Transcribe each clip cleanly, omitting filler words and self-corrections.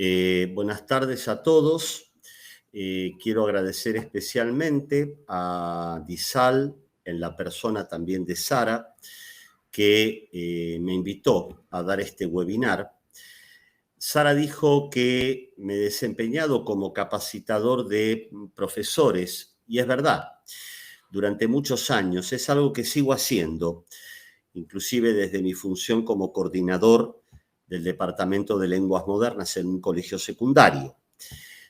Buenas tardes a todos. Quiero agradecer especialmente a Disal, en la persona también de Sara, que me invitó a dar este webinar. Sara dijo que me he desempeñado como capacitador de profesores, y es verdad, durante muchos años. Es algo que sigo haciendo, inclusive desde mi función como coordinador del Departamento de Lenguas Modernas en un colegio secundario.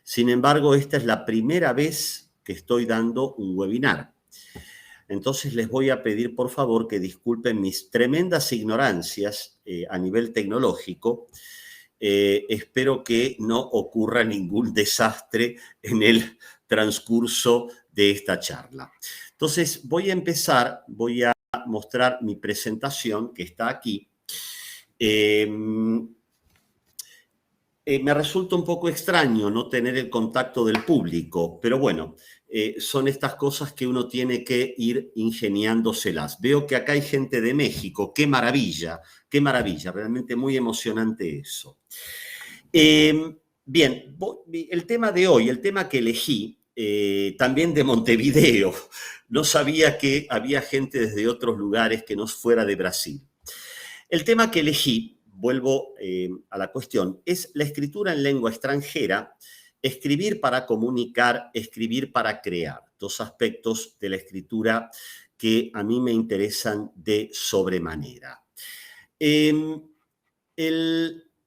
Sin embargo, esta es la primera vez que estoy dando un webinar. Entonces les voy a pedir, por favor, que disculpen mis tremendas ignorancias a nivel tecnológico. Espero que no ocurra ningún desastre en el transcurso de esta charla. Entonces, voy a empezar, voy a mostrar mi presentación que está aquí. Me resulta un poco extraño no tener el contacto del público, pero bueno, son estas cosas que uno tiene que ir ingeniándoselas. Veo que acá hay gente de México, qué maravilla, realmente muy emocionante eso. Bien, el tema de hoy, el tema que elegí, también de Montevideo, no sabía que había gente desde otros lugares que no fuera de Brasil. El tema que elegí, vuelvo a la cuestión, es la escritura en lengua extranjera, escribir para comunicar, escribir para crear. Dos aspectos de la escritura que a mí me interesan de sobremanera.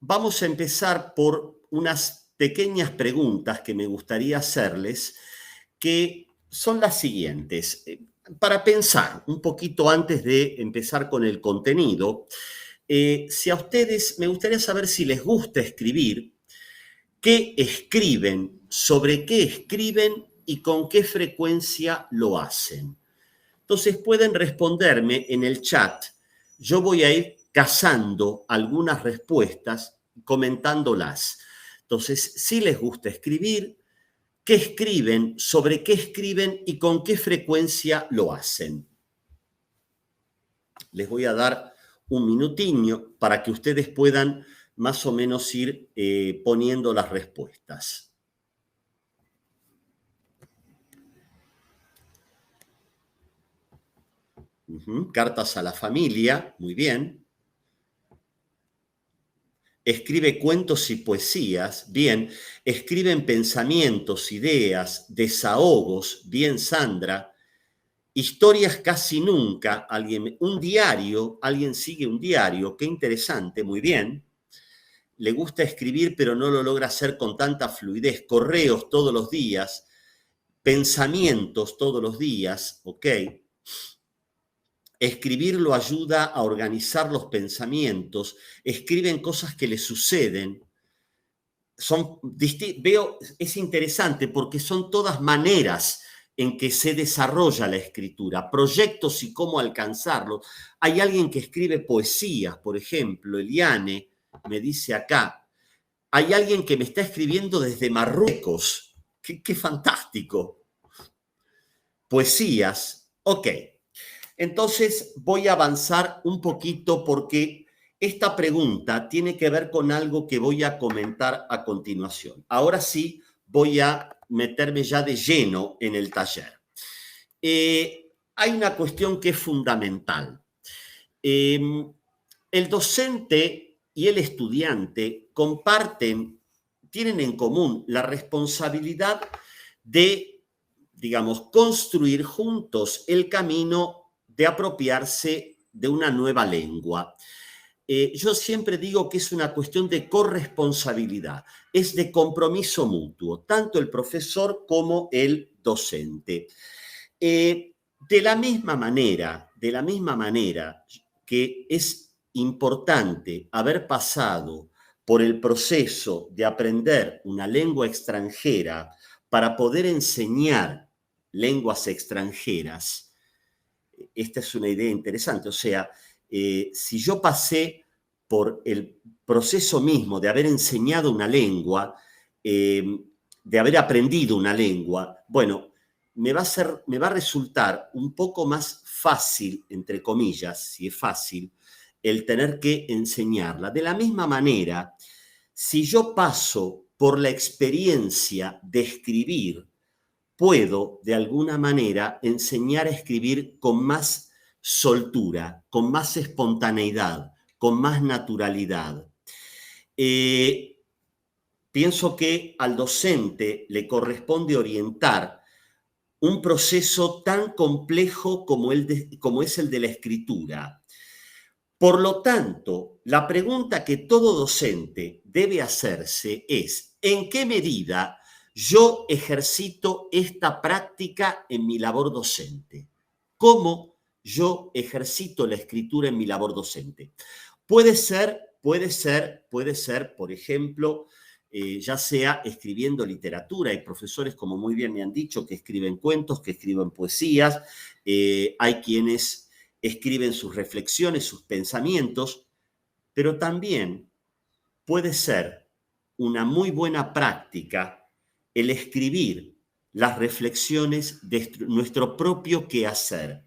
Vamos a empezar por unas pequeñas preguntas que me gustaría hacerles, que son las siguientes. Para pensar un poquito antes de empezar con el contenido, si a ustedes, me gustaría saber si les gusta escribir, qué escriben, sobre qué escriben y con qué frecuencia lo hacen. Entonces pueden responderme en el chat. Yo voy a ir cazando algunas respuestas, comentándolas. Entonces, si les gusta escribir, qué escriben, sobre qué escriben y con qué frecuencia lo hacen. Les voy a dar un minutinho para que ustedes puedan más o menos ir poniendo las respuestas. Cartas a la familia, muy bien. Escribe cuentos y poesías, bien. Escriben pensamientos, ideas, desahogos, bien, Sandra. Historias casi nunca, un diario, alguien sigue un diario, qué interesante, muy bien. Le gusta escribir, pero no lo logra hacer con tanta fluidez. Correos todos los días, pensamientos todos los días, ¿ok? Escribir lo ayuda a organizar los pensamientos, escriben cosas que le suceden. Veo, es interesante porque son todas maneras en que se desarrolla la escritura, proyectos y cómo alcanzarlos. Hay alguien que escribe poesías, por ejemplo, Eliane me dice acá. Hay alguien que me está escribiendo desde Marruecos. ¡Qué fantástico! Poesías. Ok. Entonces voy a avanzar un poquito porque esta pregunta tiene que ver con algo que voy a comentar a continuación. Ahora sí voy a meterme ya de lleno en el taller. Hay una cuestión que es fundamental. El docente y el estudiante tienen en común la responsabilidad de, digamos, construir juntos el camino de apropiarse de una nueva lengua. Yo siempre digo que es una cuestión de corresponsabilidad, es de compromiso mutuo, tanto el profesor como el docente. De la misma manera que es importante haber pasado por el proceso de aprender una lengua extranjera para poder enseñar lenguas extranjeras. Esta es una idea interesante. O sea, si yo pasé por el proceso mismo de haber enseñado una lengua, de haber aprendido una lengua, bueno, me va a resultar un poco más fácil, entre comillas, si es fácil, el tener que enseñarla. De la misma manera, Si yo paso por la experiencia de escribir, puedo de alguna manera enseñar a escribir con más soltura, con más espontaneidad, con más naturalidad. Pienso que al docente le corresponde orientar un proceso tan complejo como es el de la escritura. Por lo tanto, la pregunta que todo docente debe hacerse es: ¿en qué medida yo ejercito esta práctica en mi labor docente? ¿Cómo yo ejercito la escritura en mi labor docente? Puede ser, por ejemplo, ya sea escribiendo literatura. Hay profesores, como muy bien me han dicho, que escriben cuentos, que escriben poesías. Hay quienes escriben sus reflexiones, sus pensamientos, pero también puede ser una muy buena práctica el escribir las reflexiones de nuestro propio quehacer,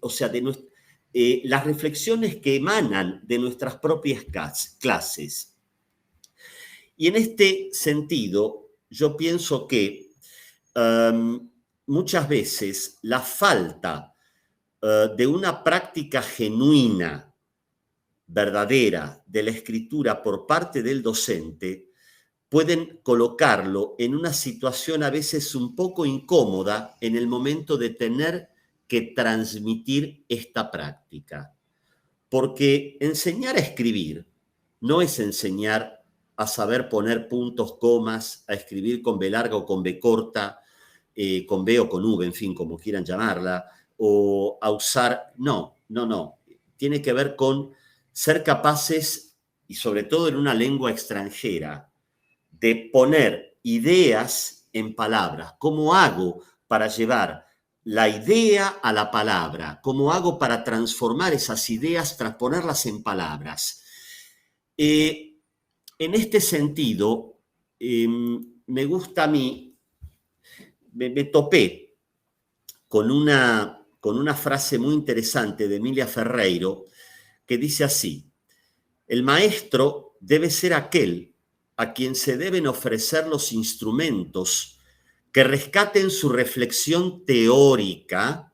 o sea, las reflexiones que emanan de nuestras propias clases. Y en este sentido, yo pienso que muchas veces la falta de una práctica genuina, verdadera, de la escritura por parte del docente, pueden colocarlo en una situación a veces un poco incómoda en el momento de tener que transmitir esta práctica. Porque enseñar a escribir no es enseñar a saber poner puntos, comas, a escribir con B larga o con B corta, con B o con V, en fin, como quieran llamarla, o a usar, no. Tiene que ver con ser capaces, y sobre todo en una lengua extranjera, de poner ideas en palabras. ¿Cómo hago para llevar la idea a la palabra? ¿Cómo hago para transformar esas ideas, transponerlas en palabras? En este sentido, me gusta a mí, me topé con una frase muy interesante de Emilia Ferreiro que dice así: el maestro debe ser aquel a quien se deben ofrecer los instrumentos que rescaten su reflexión teórica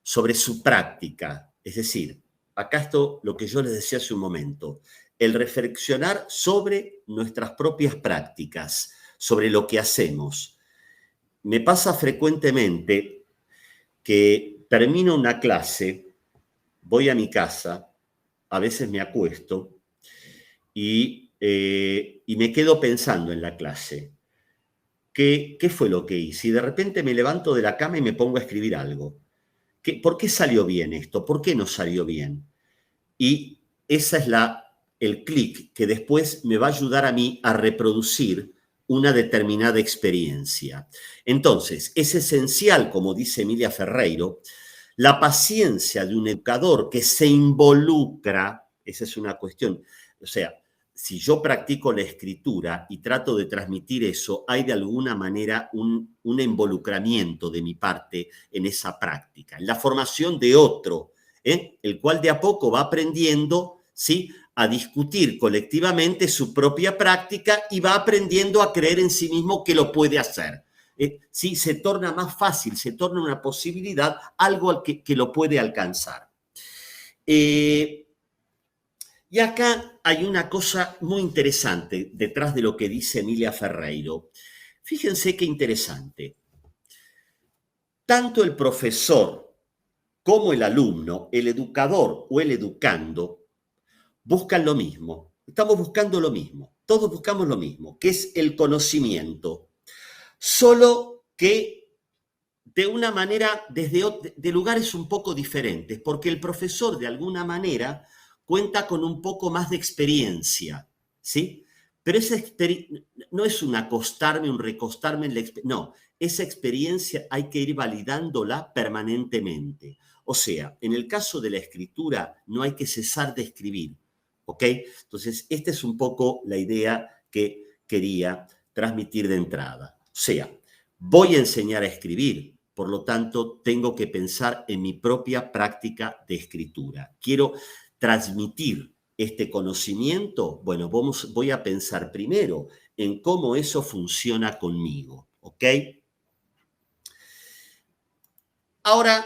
sobre su práctica. Es decir, acá esto lo que yo les decía hace un momento, el reflexionar sobre nuestras propias prácticas, sobre lo que hacemos. Me pasa frecuentemente que termino una clase, voy a mi casa, a veces me acuesto y me quedo pensando en la clase. ¿Qué fue lo que hice? Y de repente me levanto de la cama y me pongo a escribir algo. ¿Por qué salió bien esto? ¿Por qué no salió bien? Y esa es el clic que después me va a ayudar a mí a reproducir una determinada experiencia. Entonces, es esencial, como dice Emilia Ferreiro, la paciencia de un educador que se involucra. Esa es una cuestión. O sea, si yo practico la escritura y trato de transmitir eso, hay de alguna manera un involucramiento de mi parte en esa práctica, en la formación de otro, el cual de a poco va aprendiendo, ¿sí?, a discutir colectivamente su propia práctica y va aprendiendo a creer en sí mismo que lo puede hacer. Sí, se torna más fácil, se torna una posibilidad, algo que lo puede alcanzar. Y acá hay una cosa muy interesante detrás de lo que dice Emilia Ferreiro. Fíjense qué interesante. Tanto el profesor como el alumno, el educador o el educando, buscan lo mismo. Estamos buscando lo mismo. Todos buscamos lo mismo, que es el conocimiento. Solo que de una manera, de lugares un poco diferentes, porque el profesor de alguna manera cuenta con un poco más de experiencia, ¿sí? Pero esa no es un acostarme, un recostarme en la experiencia, no, esa experiencia hay que ir validándola permanentemente. O sea, en el caso de la escritura no hay que cesar de escribir, ¿ok? Entonces, esta es un poco la idea que quería transmitir de entrada. O sea, voy a enseñar a escribir, por lo tanto, tengo que pensar en mi propia práctica de escritura. Quiero transmitir este conocimiento? Bueno, voy a pensar primero en cómo eso funciona conmigo, ¿ok? Ahora,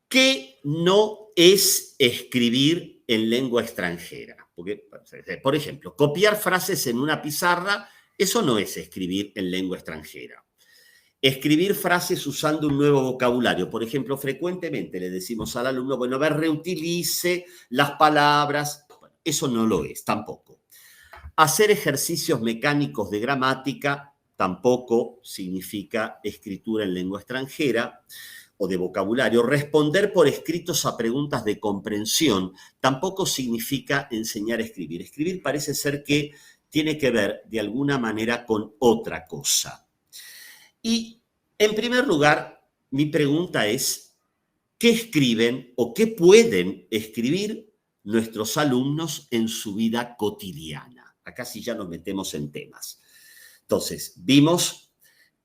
¿qué no es escribir en lengua extranjera? Porque, por ejemplo, copiar frases en una pizarra, eso no es escribir en lengua extranjera. Escribir frases usando un nuevo vocabulario. Por ejemplo, frecuentemente le decimos al alumno, bueno, a ver, reutilice las palabras. Bueno, eso no lo es, tampoco. Hacer ejercicios mecánicos de gramática tampoco significa escritura en lengua extranjera o de vocabulario. Responder por escritos a preguntas de comprensión tampoco significa enseñar a escribir. Escribir parece ser que tiene que ver de alguna manera con otra cosa. Y, en primer lugar, mi pregunta es, ¿qué escriben o qué pueden escribir nuestros alumnos en su vida cotidiana? Acá sí ya nos metemos en temas. Entonces, vimos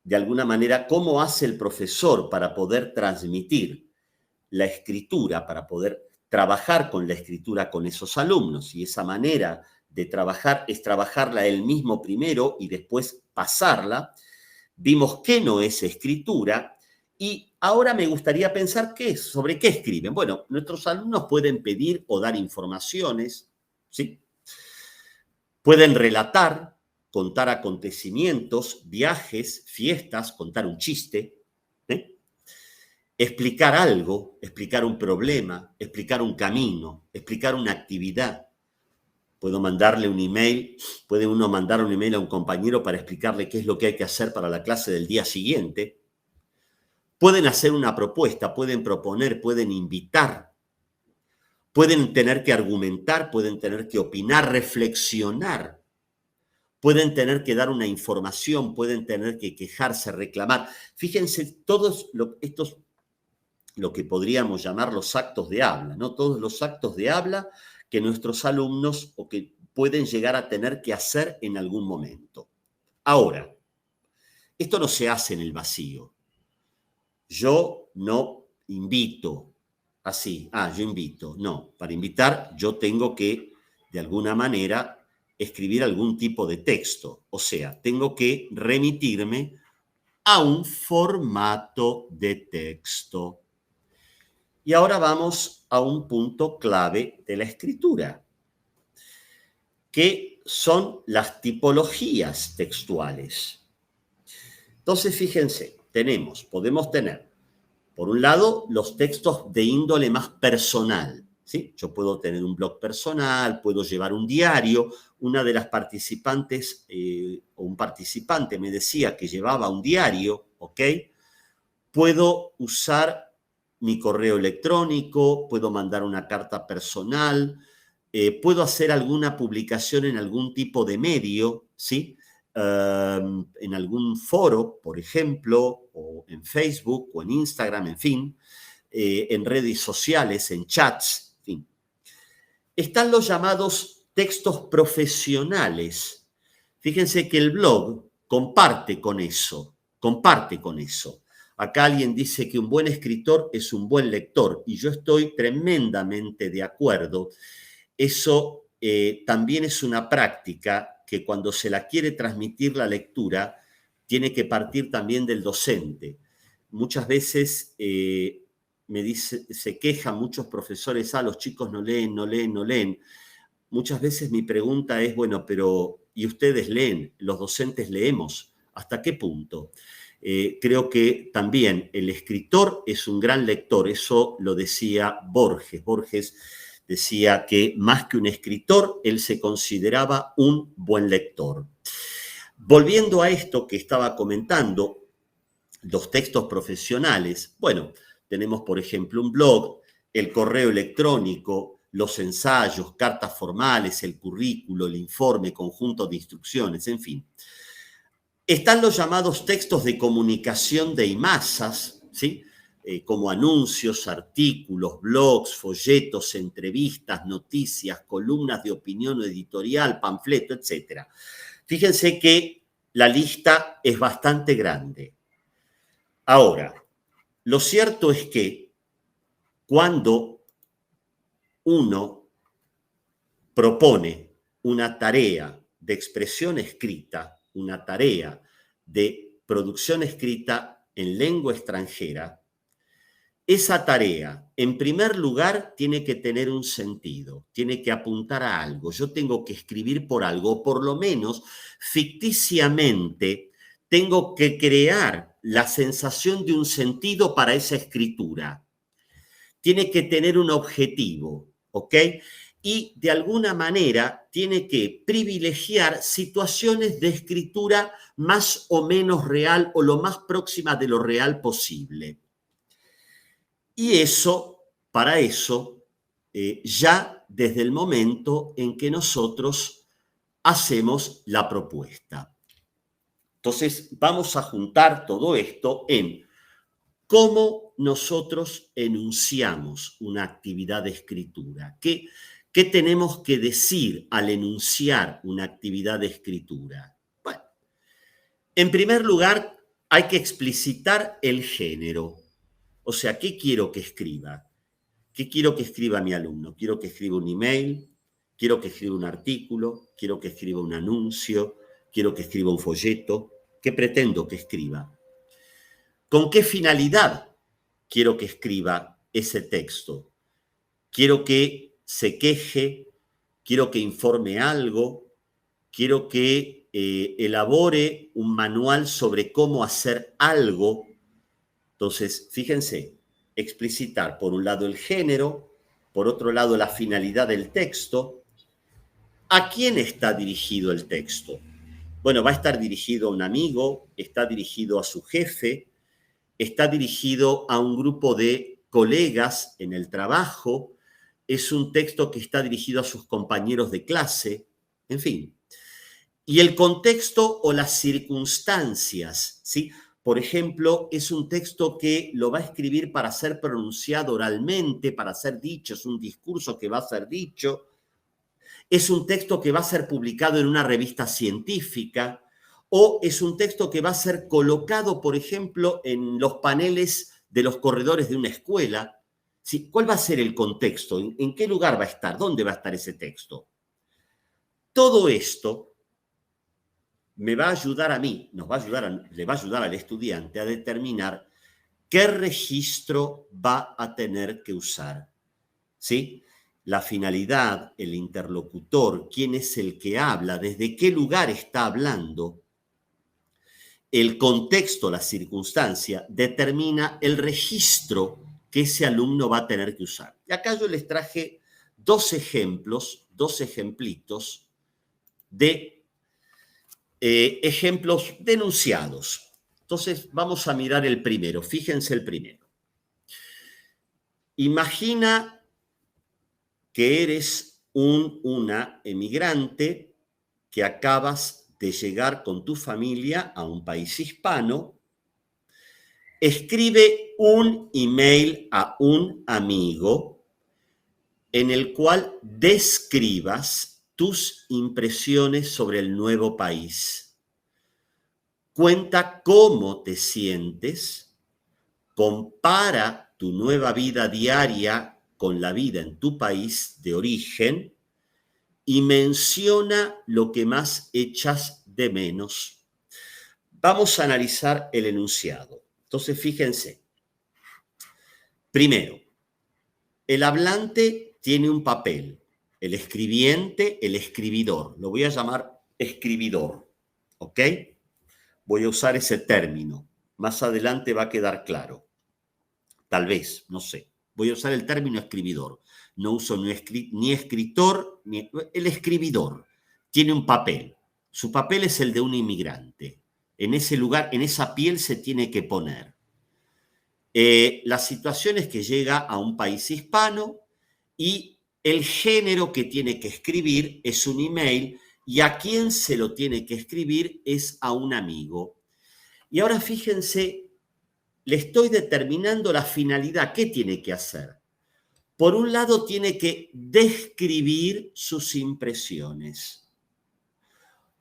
de alguna manera cómo hace el profesor para poder transmitir la escritura, para poder trabajar con la escritura con esos alumnos. Y esa manera de trabajar es trabajarla él mismo primero y después pasarla. Vimos qué no es escritura y ahora me gustaría pensar sobre qué escriben. Bueno, nuestros alumnos pueden pedir o dar informaciones, ¿sí? Pueden relatar, contar acontecimientos, viajes, fiestas, contar un chiste, ¿eh? Explicar algo, explicar un problema, explicar un camino, explicar una actividad. Puedo mandarle un email, puede uno mandar un email a un compañero para explicarle qué es lo que hay que hacer para la clase del día siguiente. Pueden hacer una propuesta, pueden proponer, pueden invitar, pueden tener que argumentar, pueden tener que opinar, reflexionar, pueden tener que dar una información, pueden tener que quejarse, reclamar. Fíjense, todos estos, lo que podríamos llamar los actos de habla, ¿no? Todos los actos de habla que nuestros alumnos o que pueden llegar a tener que hacer en algún momento. Ahora, esto no se hace en el vacío. Yo no invito así, yo invito. No, para invitar yo tengo que, de alguna manera, escribir algún tipo de texto. O sea, tengo que remitirme a un formato de texto. Y ahora vamos a un punto clave de la escritura, que son las tipologías textuales. Entonces, fíjense, podemos tener, por un lado, los textos de índole más personal, ¿sí? Yo puedo tener un blog personal, puedo llevar un diario. Una de las participantes o un participante me decía que llevaba un diario, ¿ok? Puedo usar mi correo electrónico, puedo mandar una carta personal, puedo hacer alguna publicación en algún tipo de medio, ¿sí? En algún foro, por ejemplo, o en Facebook, o en Instagram, en fin, en redes sociales, en chats, en fin. Están los llamados textos profesionales. Fíjense que el blog comparte con eso. Acá alguien dice que un buen escritor es un buen lector y yo estoy tremendamente de acuerdo. Eso también es una práctica que cuando se la quiere transmitir la lectura tiene que partir también del docente. Muchas veces se quejan muchos profesores, los chicos no leen, no leen, no leen. Muchas veces mi pregunta es, bueno, pero ¿y ustedes leen? ¿Los docentes leemos? ¿Hasta qué punto? Creo que también el escritor es un gran lector, eso lo decía Borges. Borges decía que más que un escritor, él se consideraba un buen lector. Volviendo a esto que estaba comentando, los textos profesionales, bueno, tenemos por ejemplo un blog, el correo electrónico, los ensayos, cartas formales, el currículo, el informe, conjunto de instrucciones, en fin. Están los llamados textos de comunicación de masas, ¿sí? Como anuncios, artículos, blogs, folletos, entrevistas, noticias, columnas de opinión editorial, panfleto, etc. Fíjense que la lista es bastante grande. Ahora, lo cierto es que cuando uno propone una tarea de expresión escrita, una tarea de producción escrita en lengua extranjera, esa tarea, en primer lugar, tiene que tener un sentido, tiene que apuntar a algo. Yo tengo que escribir por algo, por lo menos ficticiamente, tengo que crear la sensación de un sentido para esa escritura. Tiene que tener un objetivo, ¿ok? Y de alguna manera tiene que privilegiar situaciones de escritura más o menos real o lo más próxima de lo real posible. Y eso, para eso, ya desde el momento en que nosotros hacemos la propuesta. Entonces, vamos a juntar todo esto en cómo nosotros enunciamos una actividad de escritura. ¿Qué tenemos que decir al enunciar una actividad de escritura? Bueno, en primer lugar, hay que explicitar el género. O sea, ¿qué quiero que escriba? ¿Qué quiero que escriba mi alumno? Quiero que escriba un email, quiero que escriba un artículo, quiero que escriba un anuncio, quiero que escriba un folleto. ¿Qué pretendo que escriba? ¿Con qué finalidad quiero que escriba ese texto? Quiero que se queje, quiero que informe algo, quiero que elabore un manual sobre cómo hacer algo. Entonces, fíjense, explicitar por un lado el género, por otro lado la finalidad del texto. ¿A quién está dirigido el texto? Bueno, va a estar dirigido a un amigo, está dirigido a su jefe, está dirigido a un grupo de colegas en el trabajo, es un texto que está dirigido a sus compañeros de clase, en fin. Y el contexto o las circunstancias, ¿sí? Por ejemplo, es un texto que lo va a escribir para ser pronunciado oralmente, para ser dicho, es un discurso que va a ser dicho, es un texto que va a ser publicado en una revista científica, o es un texto que va a ser colocado, por ejemplo, en los paneles de los corredores de una escuela. ¿Sí? ¿Cuál va a ser el contexto? ¿En qué lugar va a estar? ¿Dónde va a estar ese texto? Todo esto me va a ayudar a mí, le va a ayudar al estudiante a determinar qué registro va a tener que usar. ¿Sí? La finalidad, el interlocutor, quién es el que habla, desde qué lugar está hablando. El contexto, la circunstancia, determina el registro que ese alumno va a tener que usar. Y acá yo les traje dos ejemplitos de ejemplos denunciados. Entonces, vamos a mirar el primero. Fíjense el primero. Imagina que eres una emigrante que acabas de llegar con tu familia a un país hispano. Escribe un email a un amigo en el cual describas tus impresiones sobre el nuevo país. Cuenta cómo te sientes, compara tu nueva vida diaria con la vida en tu país de origen y menciona lo que más echas de menos. Vamos a analizar el enunciado. Entonces, fíjense. Primero, el hablante tiene un papel, el escribiente, el escribidor. Lo voy a llamar escribidor, ¿ok? Voy a usar ese término. Más adelante va a quedar claro. Tal vez, no sé. Voy a usar el término escribidor. No uso ni escritor, ni el escribidor. Tiene un papel. Su papel es el de un inmigrante. En ese lugar, en esa piel se tiene que poner. La situación es que llega a un país hispano y el género que tiene que escribir es un email y a quien se lo tiene que escribir es a un amigo. Y ahora fíjense, le estoy determinando la finalidad. ¿Qué tiene que hacer? Por un lado, tiene que describir sus impresiones.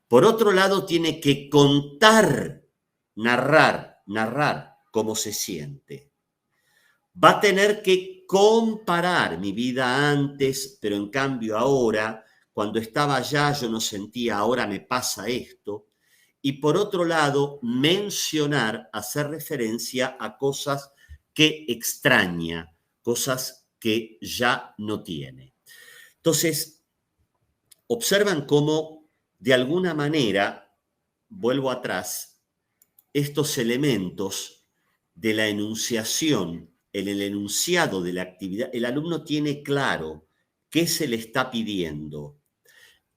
Por otro lado, tiene que contar, narrar cómo se siente. Va a tener que comparar mi vida antes, pero en cambio ahora, cuando estaba allá yo no sentía, ahora me pasa esto. Y por otro lado, mencionar, hacer referencia a cosas que extraña, cosas que ya no tiene. Entonces, observan cómo, de alguna manera, vuelvo atrás, estos elementos de la enunciación, en el enunciado de la actividad, el alumno tiene claro qué se le está pidiendo.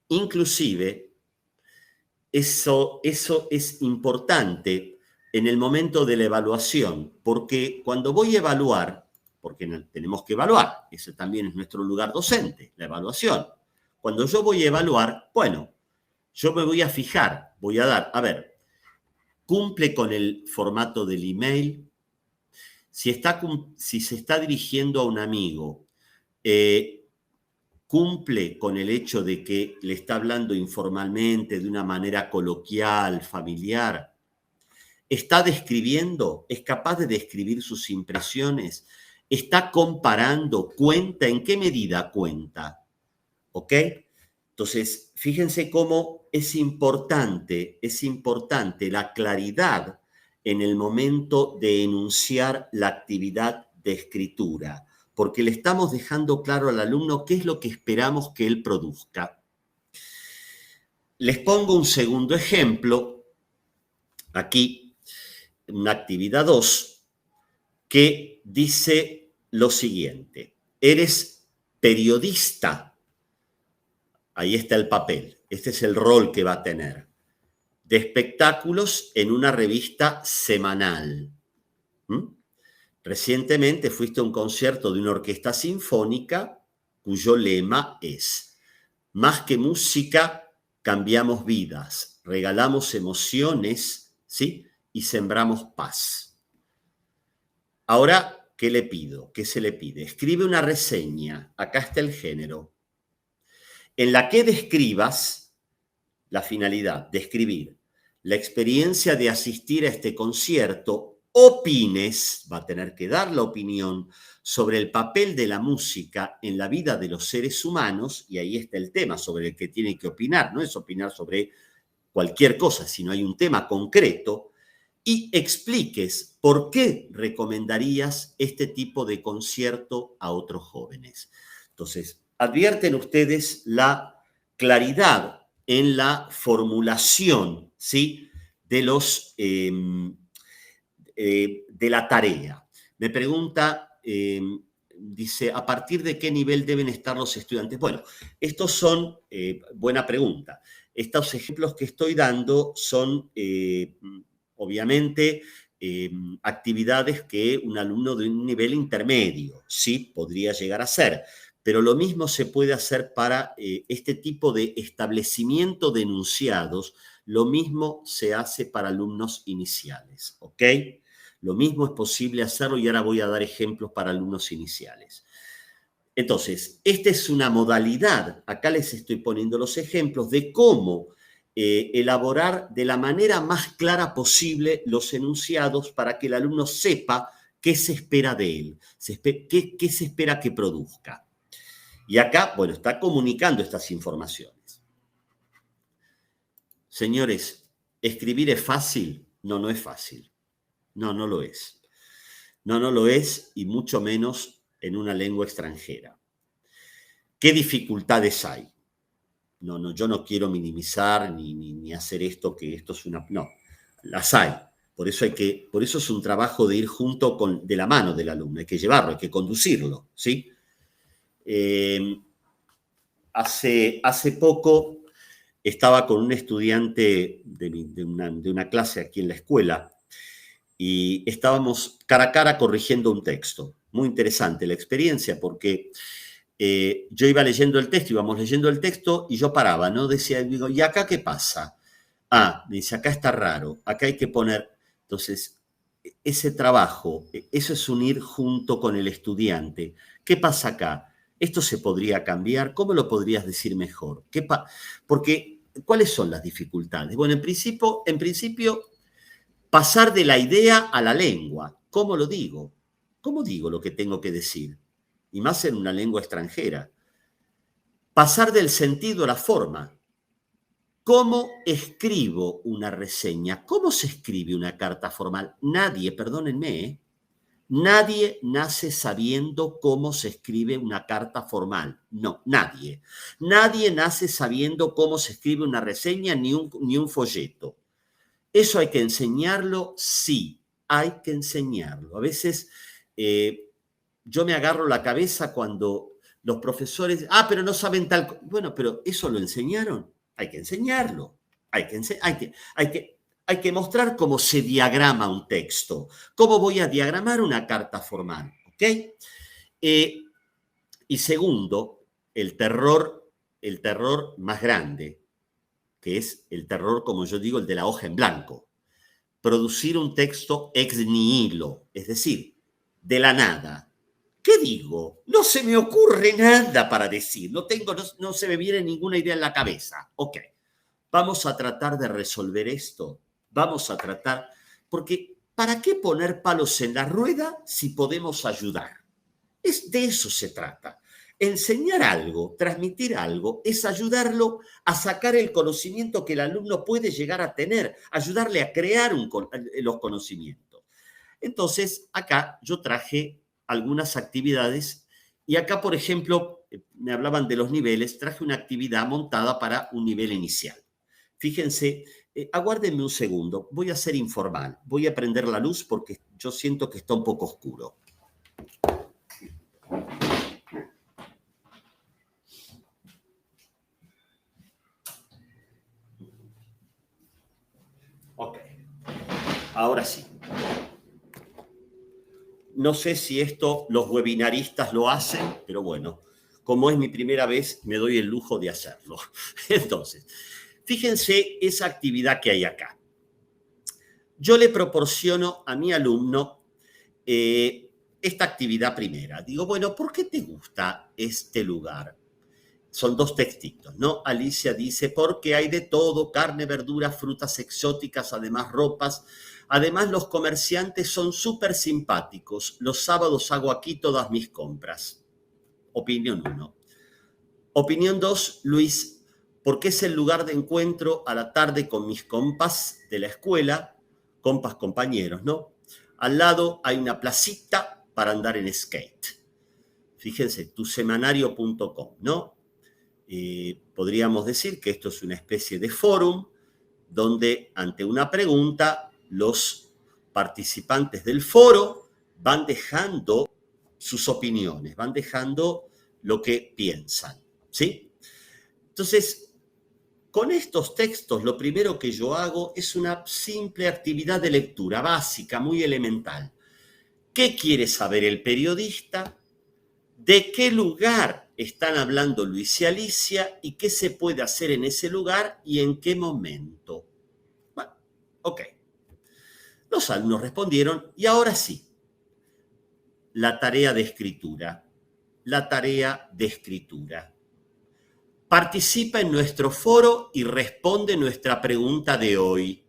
Inclusive, eso es importante en el momento de la evaluación, porque cuando voy a evaluar, porque tenemos que evaluar, ese también es nuestro lugar docente, la evaluación. Cuando yo voy a evaluar, bueno, yo me voy a fijar, voy a dar, a ver, cumple con el formato del email. Si se está dirigiendo a un amigo, cumple con el hecho de que le está hablando informalmente, de una manera coloquial, familiar. Está describiendo, es capaz de describir sus impresiones, está comparando, cuenta, ¿en qué medida cuenta? ¿Ok? Entonces, fíjense cómo es importante la claridad en el momento de enunciar la actividad de escritura, porque le estamos dejando claro al alumno qué es lo que esperamos que él produzca. Les pongo un segundo ejemplo, aquí, una actividad 2, que dice lo siguiente: eres periodista. Ahí está el papel, este es el rol que va a tener, de espectáculos en una revista semanal. Recientemente fuiste a un concierto de una orquesta sinfónica cuyo lema es: más que música, cambiamos vidas, regalamos emociones, ¿sí? Y sembramos paz. Ahora, ¿qué le pido? ¿Qué se le pide? Escribe una reseña, acá está el género, en la que describas la finalidad, describir la experiencia de asistir a este concierto, opines, va a tener que dar la opinión sobre el papel de la música en la vida de los seres humanos, y ahí está el tema sobre el que tiene que opinar, no es opinar sobre cualquier cosa, sino hay un tema concreto, y expliques por qué recomendarías este tipo de concierto a otros jóvenes. Entonces, advierten ustedes la claridad en la formulación, ¿sí? de la tarea. Me pregunta, dice, ¿a partir de qué nivel deben estar los estudiantes? Bueno, estos son, buena pregunta. Estos ejemplos que estoy dando son, obviamente, actividades que un alumno de un nivel intermedio, sí, podría llegar a ser. Pero lo mismo se puede hacer para este tipo de establecimiento de enunciados, lo mismo se hace para alumnos iniciales, ¿ok? Lo mismo es posible hacerlo y ahora voy a dar ejemplos para alumnos iniciales. Entonces, esta es una modalidad, acá les estoy poniendo los ejemplos de cómo elaborar de la manera más clara posible los enunciados para que el alumno sepa qué se espera de él, qué se espera que produzca. Y acá, bueno, está comunicando estas informaciones. Señores, ¿escribir es fácil? No, no es fácil. No, no lo es. No, no lo es, y mucho menos en una lengua extranjera. ¿Qué dificultades hay? No, no, yo no quiero minimizar ni hacer esto, que esto es una... No, las hay. Por eso es un trabajo de ir junto de la mano del alumno, hay que llevarlo, hay que conducirlo, ¿sí? Hace poco estaba con un estudiante de una clase aquí en la escuela y estábamos cara a cara corrigiendo un texto. Muy interesante la experiencia porque yo iba leyendo el texto, íbamos leyendo el texto y yo paraba, ¿no? Digo, ¿y acá qué pasa? Ah, me dice, acá está raro, acá hay que poner... Entonces, ese trabajo, eso es unir junto con el estudiante. ¿Qué pasa acá? ¿Esto se podría cambiar? ¿Cómo lo podrías decir mejor? Porque, ¿cuáles son las dificultades? Bueno, en principio, pasar de la idea a la lengua. ¿Cómo lo digo? ¿Cómo digo lo que tengo que decir? Y más en una lengua extranjera. Pasar del sentido a la forma. ¿Cómo escribo una reseña? ¿Cómo se escribe una carta formal? Nadie, perdónenme, nadie nace sabiendo cómo se escribe una carta formal. No, nadie. Nadie nace sabiendo cómo se escribe una reseña ni un folleto. ¿Eso hay que enseñarlo? Sí, hay que enseñarlo. A veces yo me agarro la cabeza cuando los profesores, pero no saben tal. Bueno, pero ¿eso lo enseñaron? Hay que enseñarlo. Hay que mostrar cómo se diagrama un texto, cómo voy a diagramar una carta formal. ¿Ok? Y segundo, el terror más grande, que es el terror, como yo digo, el de la hoja en blanco. Producir un texto ex nihilo, es decir, de la nada. ¿Qué digo? No se me ocurre nada para decir, no se me viene ninguna idea en la cabeza. Ok, vamos a tratar de resolver esto. Vamos a tratar, porque ¿para qué poner palos en la rueda si podemos ayudar? De eso se trata. Enseñar algo, transmitir algo, es ayudarlo a sacar el conocimiento que el alumno puede llegar a tener, ayudarle a crear los conocimientos. Entonces, acá yo traje algunas actividades y acá, por ejemplo, me hablaban de los niveles, traje una actividad montada para un nivel inicial. Fíjense, aguárdenme un segundo, voy a ser informal, voy a prender la luz porque yo siento que está un poco oscuro. Ok, ahora sí. No sé si esto los webinaristas lo hacen, pero bueno, como es mi primera vez, me doy el lujo de hacerlo. Entonces, fíjense esa actividad que hay acá. Yo le proporciono a mi alumno esta actividad primera. Digo, bueno, ¿por qué te gusta este lugar? Son dos textitos, ¿no? Alicia dice, porque hay de todo, carne, verduras, frutas exóticas, además ropas. Además, los comerciantes son súper simpáticos. Los sábados hago aquí todas mis compras. Opinión 1. Opinión 2, Luis, porque es el lugar de encuentro a la tarde con mis compas de la escuela, compas compañeros, ¿no? Al lado hay una placita para andar en skate. Fíjense, tusemanario.com, ¿no? Podríamos decir que esto es una especie de fórum donde ante una pregunta los participantes del foro van dejando sus opiniones, van dejando lo que piensan, ¿sí? Entonces, con estos textos lo primero que yo hago es una simple actividad de lectura básica, muy elemental. ¿Qué quiere saber el periodista? ¿De qué lugar están hablando Luis y Alicia y qué se puede hacer en ese lugar y en qué momento? Bueno, ok. Los alumnos respondieron y ahora sí, la tarea de escritura. La tarea de escritura. Participa en nuestro foro y responde nuestra pregunta de hoy.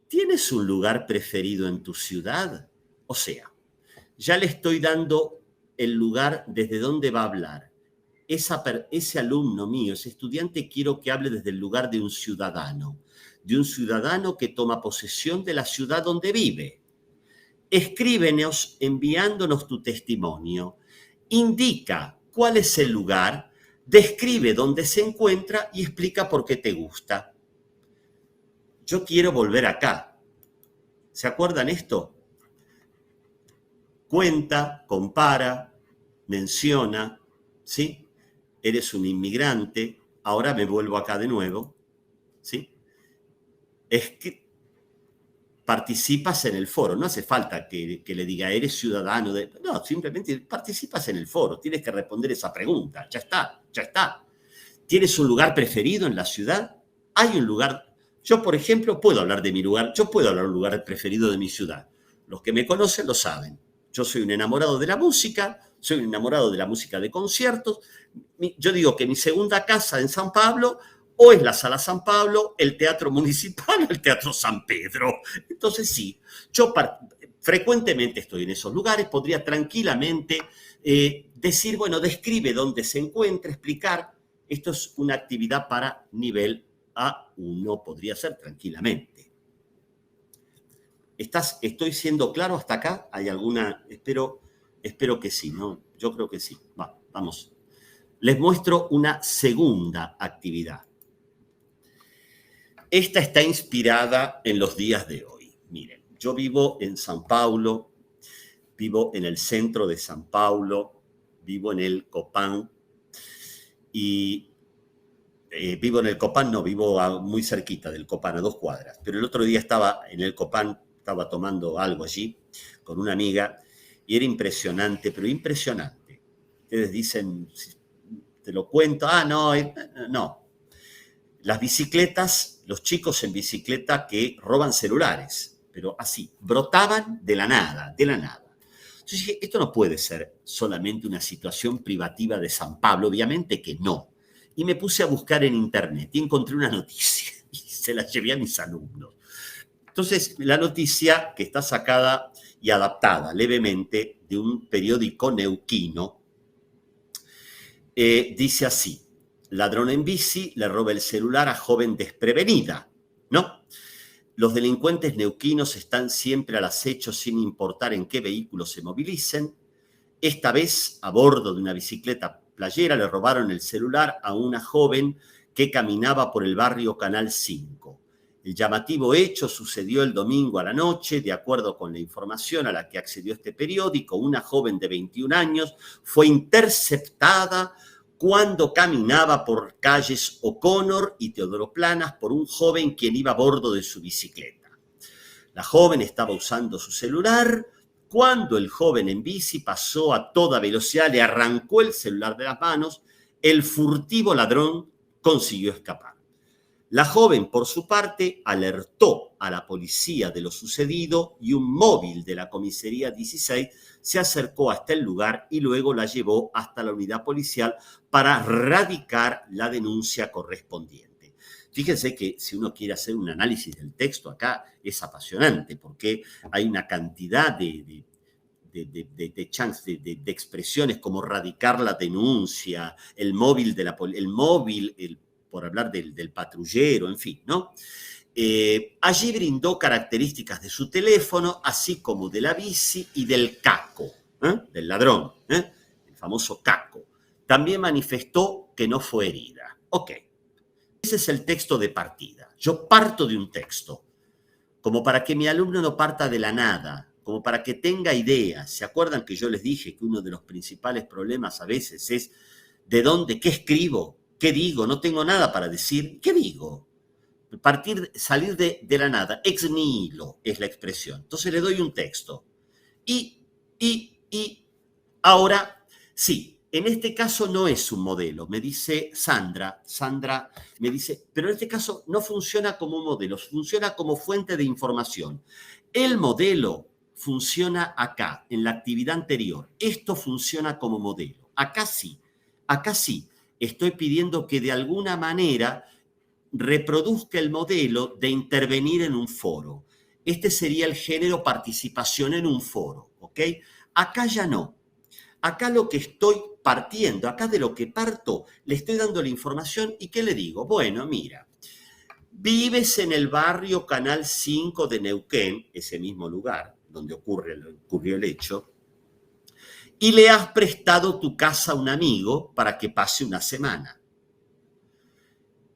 ¿Tienes un lugar preferido en tu ciudad? O sea, ya le estoy dando el lugar desde donde va a hablar. Ese alumno mío, ese estudiante, quiero que hable desde el lugar de un ciudadano que toma posesión de la ciudad donde vive. Escríbenos enviándonos tu testimonio. Indica cuál es el lugar, describe dónde se encuentra y explica por qué te gusta. Yo quiero volver acá. ¿Se acuerdan esto? Cuenta, compara, menciona, ¿sí? Eres un inmigrante, ahora me vuelvo acá de nuevo, ¿sí? Es que participas en el foro, no hace falta que le diga, eres ciudadano, no, simplemente participas en el foro, tienes que responder esa pregunta, ya está. ¿Tienes un lugar preferido en la ciudad? Hay un lugar, yo por ejemplo puedo hablar de mi lugar, yo puedo hablar de un lugar preferido de mi ciudad, los que me conocen lo saben. Yo soy un enamorado de la música, soy un enamorado de la música de conciertos. Yo digo que mi segunda casa en San Pablo o es la Sala San Pablo, el Teatro Municipal o el Teatro San Pedro. Entonces sí, yo frecuentemente estoy en esos lugares, podría tranquilamente decir, bueno, describe dónde se encuentra, explicar. Esto es una actividad para nivel A1, podría ser tranquilamente. ¿Estoy siendo claro hasta acá? ¿Hay alguna? Espero que sí, ¿no? Yo creo que sí. Vamos. Les muestro una segunda actividad. Esta está inspirada en los días de hoy. Miren, yo vivo en San Paulo, vivo en el centro de San Paulo, vivo en el Copán y vivo en el Copán, no, vivo muy cerquita del Copán, a 2 cuadras. Pero el otro día estaba en el Copán, estaba tomando algo allí con una amiga y era impresionante, pero impresionante. Ustedes dicen, te lo cuento, no. Las bicicletas, los chicos en bicicleta que roban celulares, pero así, brotaban de la nada, de la nada. Entonces dije, esto no puede ser solamente una situación privativa de San Pablo, obviamente que no. Y me puse a buscar en internet y encontré una noticia y se la llevé a mis alumnos. Entonces, la noticia, que está sacada y adaptada levemente de un periódico neuquino, dice así: ladrón en bici le roba el celular a joven desprevenida, ¿no? Los delincuentes neuquinos están siempre al acecho sin importar en qué vehículo se movilicen. Esta vez, a bordo de una bicicleta playera, le robaron el celular a una joven que caminaba por el barrio Canal 5. El llamativo hecho sucedió el domingo a la noche. De acuerdo con la información a la que accedió este periódico, una joven de 21 años fue interceptada cuando caminaba por calles O'Connor y Teodoro Planas por un joven quien iba a bordo de su bicicleta. La joven estaba usando su celular cuando el joven en bici pasó a toda velocidad, le arrancó el celular de las manos. El furtivo ladrón consiguió escapar. La joven, por su parte, alertó a la policía de lo sucedido y un móvil de la comisaría 16 se acercó hasta el lugar y luego la llevó hasta la unidad policial para radicar la denuncia correspondiente. Fíjense que si uno quiere hacer un análisis del texto acá es apasionante porque hay una cantidad de expresiones como radicar la denuncia, el móvil, por hablar del patrullero, en fin, ¿no? Allí brindó características de su teléfono, así como de la bici y del caco, del ladrón, el famoso caco. También manifestó que no fue herida. Ok, ese es el texto de partida. Yo parto de un texto, como para que mi alumno no parta de la nada, como para que tenga ideas. ¿Se acuerdan que yo les dije que uno de los principales problemas a veces es de dónde, qué escribo, qué digo? No tengo nada para decir. ¿Qué digo? Salir de la nada, ex nihilo es la expresión. Entonces le doy un texto. Y ahora, sí, en este caso no es un modelo, me dice Sandra me dice, pero en este caso no funciona como un modelo, funciona como fuente de información. El modelo funciona acá, en la actividad anterior. Esto funciona como modelo. Acá sí. Estoy pidiendo que de alguna manera reproduzca el modelo de intervenir en un foro. Este sería el género participación en un foro, ¿ok? Acá ya no. Acá lo que estoy partiendo, acá de lo que parto, le estoy dando la información y ¿qué le digo? Bueno, mira, vives en el barrio Canal 5 de Neuquén, ese mismo lugar donde ocurrió el hecho, y le has prestado tu casa a un amigo para que pase una semana.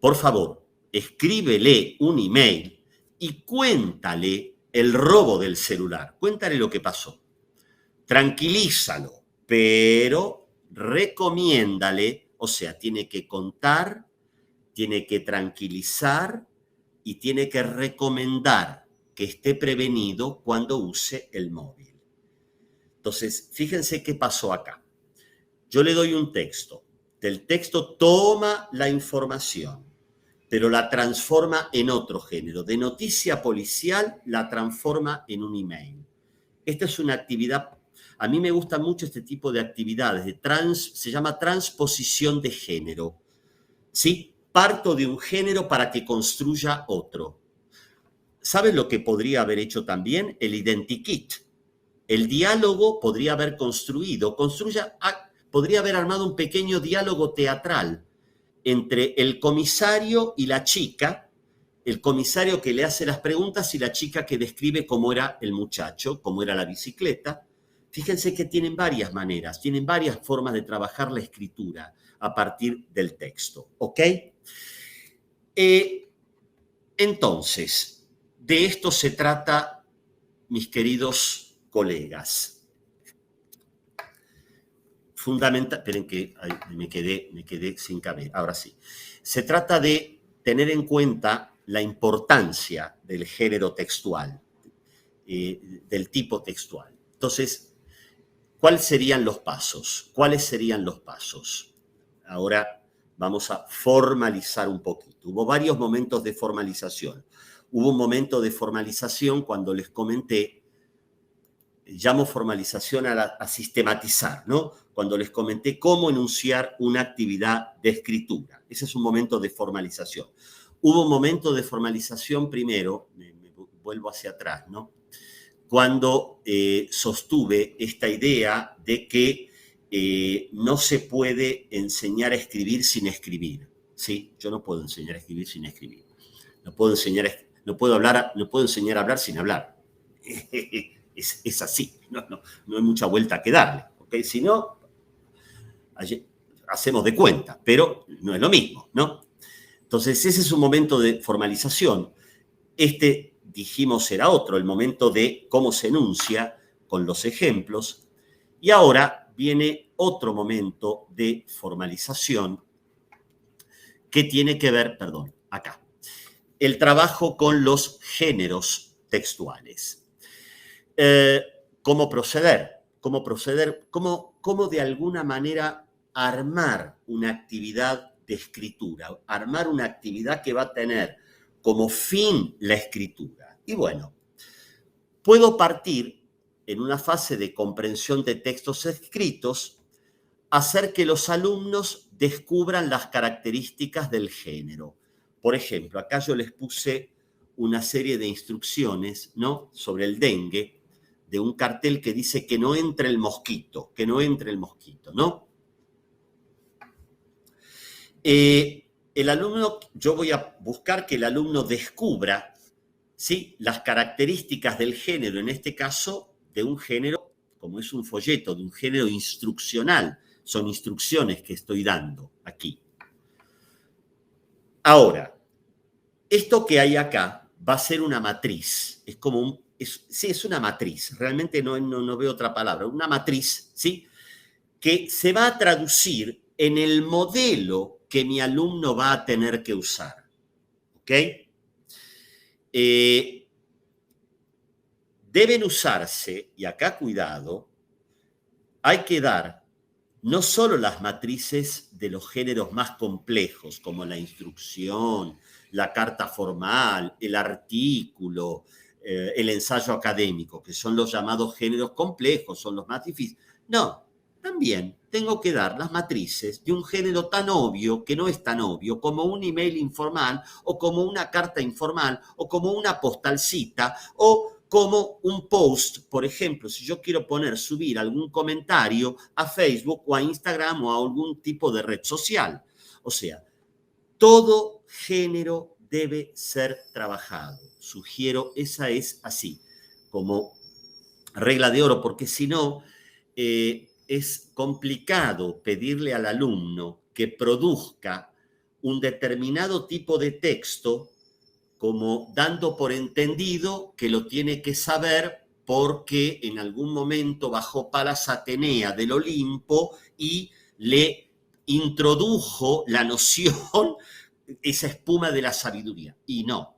Por favor, escríbele un email y cuéntale el robo del celular. Cuéntale lo que pasó. Tranquilízalo, pero recomiéndale, o sea, tiene que contar, tiene que tranquilizar y tiene que recomendar que esté prevenido cuando use el móvil. Entonces, fíjense qué pasó acá. Yo le doy un texto. Del texto toma la información, pero la transforma en otro género. De noticia policial la transforma en un email. Esta es una actividad, a mí me gusta mucho este tipo de actividades, se llama transposición de género. ¿Sí? Parto de un género para que construya otro. ¿Saben lo que podría haber hecho también? El identikit. El diálogo podría haber podría haber armado un pequeño diálogo teatral entre el comisario y la chica, el comisario que le hace las preguntas y la chica que describe cómo era el muchacho, cómo era la bicicleta. Fíjense que tienen varias maneras, tienen varias formas de trabajar la escritura a partir del texto, ¿ok? Entonces, de esto se trata, mis queridos colegas. Fundamental, esperen que me quedé sin cabeza, ahora sí. Se trata de tener en cuenta la importancia del género textual, del tipo textual. Entonces, ¿cuáles serían los pasos? ¿Cuáles serían los pasos? Ahora vamos a formalizar un poquito. Hubo varios momentos de formalización. Hubo un momento de formalización cuando les comenté, llamo formalización a sistematizar, ¿no? Cuando les comenté cómo enunciar una actividad de escritura. Ese es un momento de formalización. Hubo un momento de formalización primero, me vuelvo hacia atrás, ¿no? Cuando sostuve esta idea de que no se puede enseñar a escribir sin escribir, ¿sí? Yo no puedo enseñar a escribir sin escribir. No puedo enseñar a hablar sin hablar. Es así, no hay mucha vuelta que darle, ¿ok? Si no, hacemos de cuenta, pero no es lo mismo, ¿no? Entonces, ese es un momento de formalización. Dijimos, era otro, el momento de cómo se enuncia con los ejemplos. Y ahora viene otro momento de formalización que tiene que ver, perdón, acá, el trabajo con los géneros textuales. ¿Cómo proceder? ¿Cómo de alguna manera armar una actividad de escritura? Armar una actividad que va a tener como fin la escritura. Y bueno, puedo partir en una fase de comprensión de textos escritos, hacer que los alumnos descubran las características del género. Por ejemplo, acá yo les puse una serie de instrucciones, ¿no?, sobre el dengue, de un cartel que dice que no entre el mosquito, ¿no? El alumno, yo voy a buscar que el alumno descubra, ¿sí?, las características del género, en este caso de un género, como es un folleto, de un género instruccional. Son instrucciones que estoy dando aquí. Ahora, esto que hay acá va a ser una matriz. Es como es una matriz. Realmente no veo otra palabra. Una matriz, ¿sí?, que se va a traducir en el modelo que mi alumno va a tener que usar. ¿Ok? Deben usarse, y acá cuidado, hay que dar no solo las matrices de los géneros más complejos, como la instrucción, la carta formal, el artículo, el ensayo académico, que son los llamados géneros complejos, son los más difíciles. No, también tengo que dar las matrices de un género tan obvio que no es tan obvio, como un email informal, o como una carta informal, o como una postalcita, o como un post. Por ejemplo, si yo quiero subir algún comentario a Facebook o a Instagram o a algún tipo de red social. O sea, todo género debe ser trabajado. Sugiero, esa es así, como regla de oro, porque si no, es complicado pedirle al alumno que produzca un determinado tipo de texto como dando por entendido que lo tiene que saber porque en algún momento bajó Palas Atenea del Olimpo y le introdujo la noción, esa espuma de la sabiduría. Y no.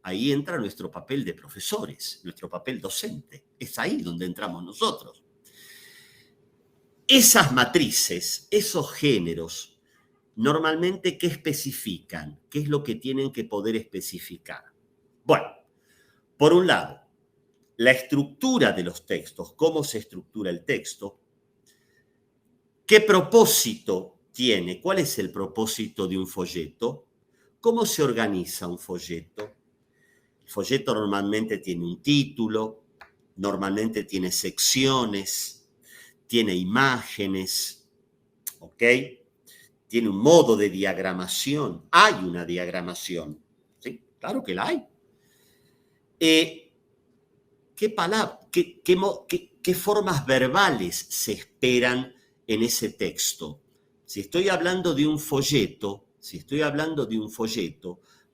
Ahí entra nuestro papel de profesores, nuestro papel docente. Es ahí donde entramos nosotros. Esas matrices, esos géneros, normalmente, ¿qué especifican? ¿Qué es lo que tienen que poder especificar? Bueno, por un lado, la estructura de los textos, cómo se estructura el texto, qué propósito tiene, cuál es el propósito de un folleto, cómo se organiza un folleto. El folleto normalmente tiene un título, normalmente tiene secciones, tiene imágenes, ¿ok? Tiene un modo de diagramación. Hay una diagramación, ¿sí? Claro que la hay. ¿Qué formas verbales se esperan en ese texto? Si estoy hablando de un folleto,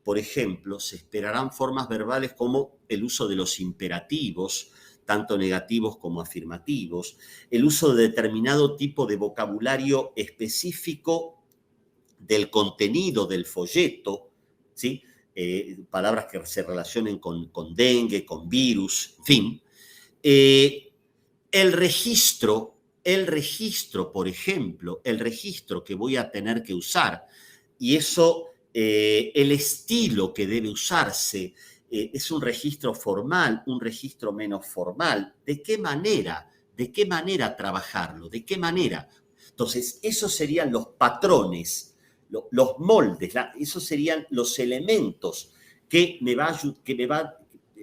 por ejemplo, se esperarán formas verbales como el uso de los imperativos, tanto negativos como afirmativos, el uso de determinado tipo de vocabulario específico del contenido del folleto, ¿sí? Palabras que se relacionen con dengue, con virus, en fin. El registro, por ejemplo, el registro que voy a tener que usar, y eso, el estilo que debe usarse, es un registro formal, un registro menos formal. ¿De qué manera? ¿De qué manera trabajarlo? ¿De qué manera? Entonces, esos serían los patrones, los moldes, esos serían los elementos que me va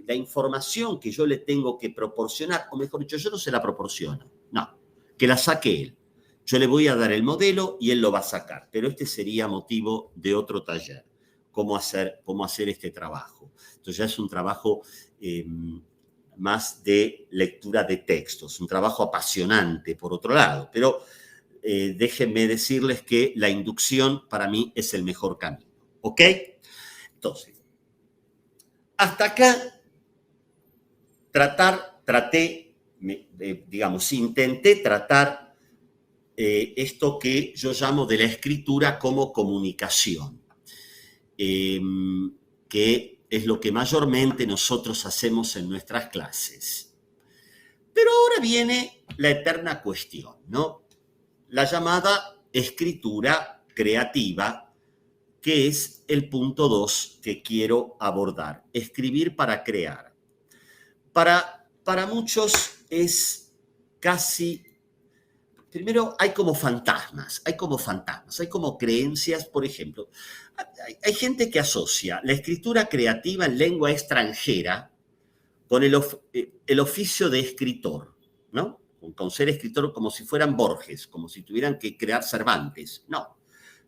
la información que yo le tengo que proporcionar, o mejor dicho, yo no se la proporciono, no, que la saque él. Yo le voy a dar el modelo y él lo va a sacar, pero este sería motivo de otro taller, cómo hacer este trabajo. Entonces ya es un trabajo más de lectura de textos, un trabajo apasionante por otro lado, pero déjenme decirles que la inducción para mí es el mejor camino, ¿ok? Entonces, hasta acá intenté tratar esto que yo llamo de la escritura como comunicación, que es lo que mayormente nosotros hacemos en nuestras clases. Pero ahora viene la eterna cuestión, ¿no? La llamada escritura creativa, que es el punto 2 que quiero abordar, escribir para crear. Para muchos es casi, primero hay como fantasmas, hay como creencias, por ejemplo. Hay gente que asocia la escritura creativa en lengua extranjera con el oficio de escritor, ¿no? Con ser escritor como si fueran Borges, como si tuvieran que crear Cervantes. No.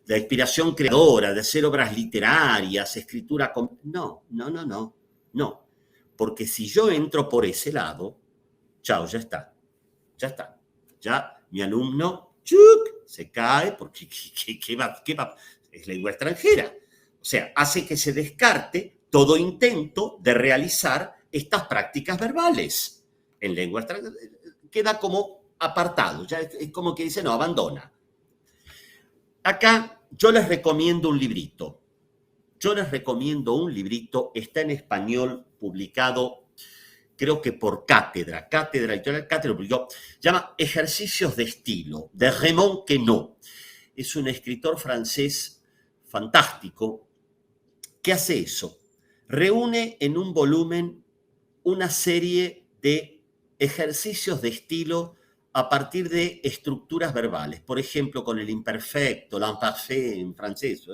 La inspiración creadora, de hacer obras literarias, escritura... No. Porque si yo entro por ese lado, chao, ya está. Ya mi alumno se cae porque ¿qué va? Es lengua extranjera. O sea, hace que se descarte todo intento de realizar estas prácticas verbales en lengua extranjera. Queda como apartado, ya es como que dice, no, abandona. Acá yo les recomiendo un librito. Está en español, publicado creo que por Cátedra, editorial Cátedra publicó, llama Ejercicios de estilo, de Raymond Queneau. Es un escritor francés fantástico que hace eso. Reúne en un volumen una serie de ejercicios de estilo a partir de estructuras verbales. Por ejemplo, con el imperfecto, l'imparfait en francés,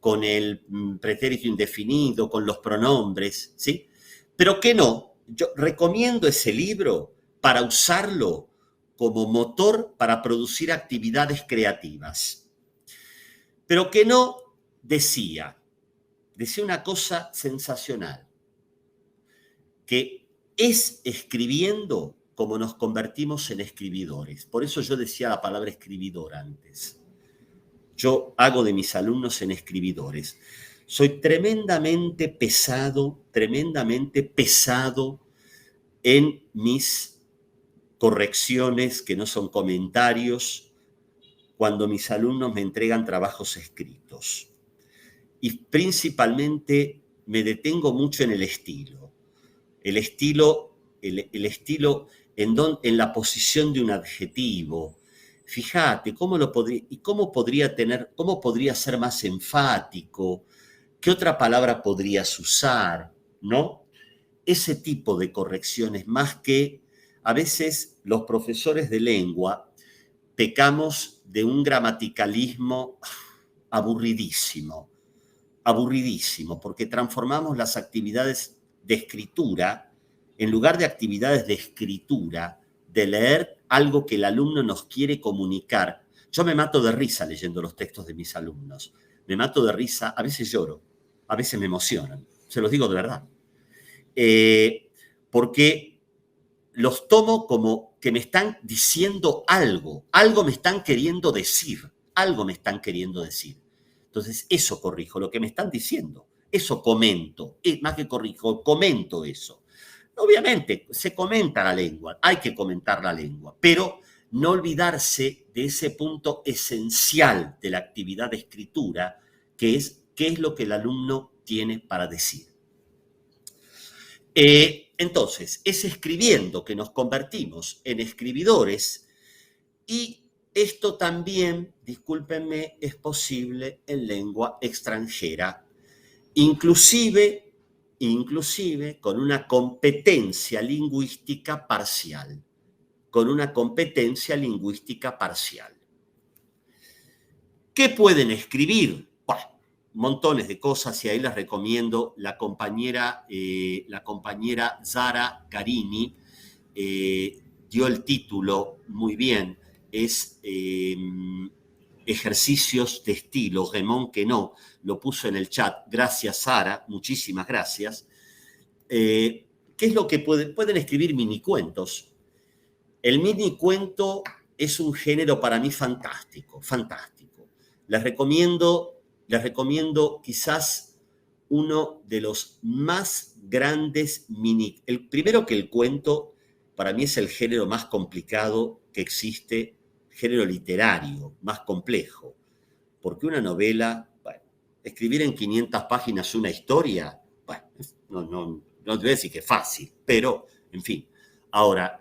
con el pretérito indefinido, con los pronombres, ¿sí? Pero que no, yo recomiendo ese libro para usarlo como motor para producir actividades creativas. Pero que no decía una cosa sensacional, que es escribiendo como nos convertimos en escribidores. Por eso yo decía la palabra escribidor antes. Yo hago de mis alumnos en escribidores. Soy tremendamente pesado en mis correcciones, que no son comentarios, cuando mis alumnos me entregan trabajos escritos. Y principalmente me detengo mucho en el estilo. El estilo en la posición de un adjetivo. Fíjate, ¿cómo podría ser más enfático? ¿Qué otra palabra podrías usar? ¿No? Ese tipo de correcciones, más que a veces los profesores de lengua pecamos de un gramaticalismo aburridísimo, porque transformamos las actividades de escritura en lugar de actividades de escritura, de leer algo que el alumno nos quiere comunicar. Yo me mato de risa leyendo los textos de mis alumnos. Me mato de risa, a veces lloro, a veces me emocionan. Se los digo de verdad. Porque los tomo como que me están diciendo algo. Algo me están queriendo decir. Algo me están queriendo decir. Entonces, eso corrijo, lo que me están diciendo. Eso comento. Más que corrijo, comento eso. Obviamente, se comenta la lengua, hay que comentar la lengua, pero no olvidarse de ese punto esencial de la actividad de escritura, que es qué es lo que el alumno tiene para decir. Entonces, es escribiendo que nos convertimos en escribidores, y esto también, discúlpenme, es posible en lengua extranjera, inclusive con una competencia lingüística parcial. Con una competencia lingüística parcial. ¿Qué pueden escribir? Bueno, montones de cosas, y ahí les recomiendo la compañera Zara Carini, dio el título muy bien, es Ejercicios de estilo, Raymond Queneau, lo puso en el chat. Gracias, Sara, muchísimas gracias. ¿Qué es lo que pueden escribir? Minicuentos. El minicuento es un género para mí fantástico, fantástico. Les recomiendo quizás uno de los más grandes el primero, que el cuento para mí es el género más complicado que existe, género literario más complejo, porque una novela, bueno, escribir en 500 páginas una historia, bueno, no te voy a decir que es fácil, pero, en fin. Ahora,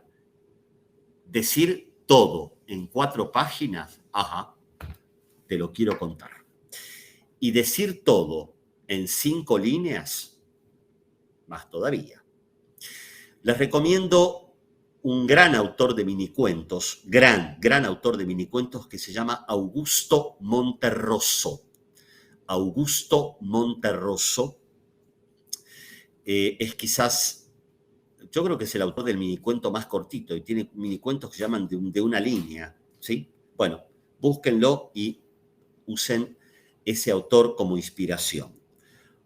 decir todo en 4 páginas, ajá, te lo quiero contar. Y decir todo en 5 líneas, más todavía. Les recomiendo un gran autor de minicuentos, gran autor de minicuentos, que se llama Augusto Monterroso. Augusto Monterroso es quizás, yo creo que es el autor del minicuento más cortito, y tiene minicuentos que se llaman de una línea, ¿sí? Bueno, búsquenlo y usen ese autor como inspiración.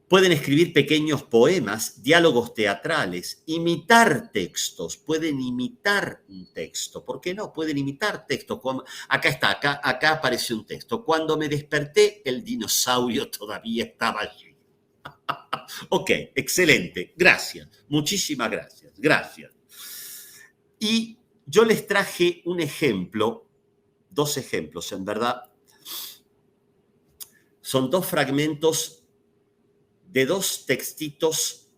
Pueden escribir pequeños poemas, diálogos teatrales, imitar textos. Pueden imitar un texto. ¿Por qué no? Pueden imitar textos. Acá está, acá aparece un texto. Cuando me desperté, el dinosaurio todavía estaba allí. Ok, excelente. Gracias. Muchísimas gracias. Gracias. Y yo les traje un ejemplo, 2 ejemplos, en verdad. Son 2 fragmentos de 2 textitos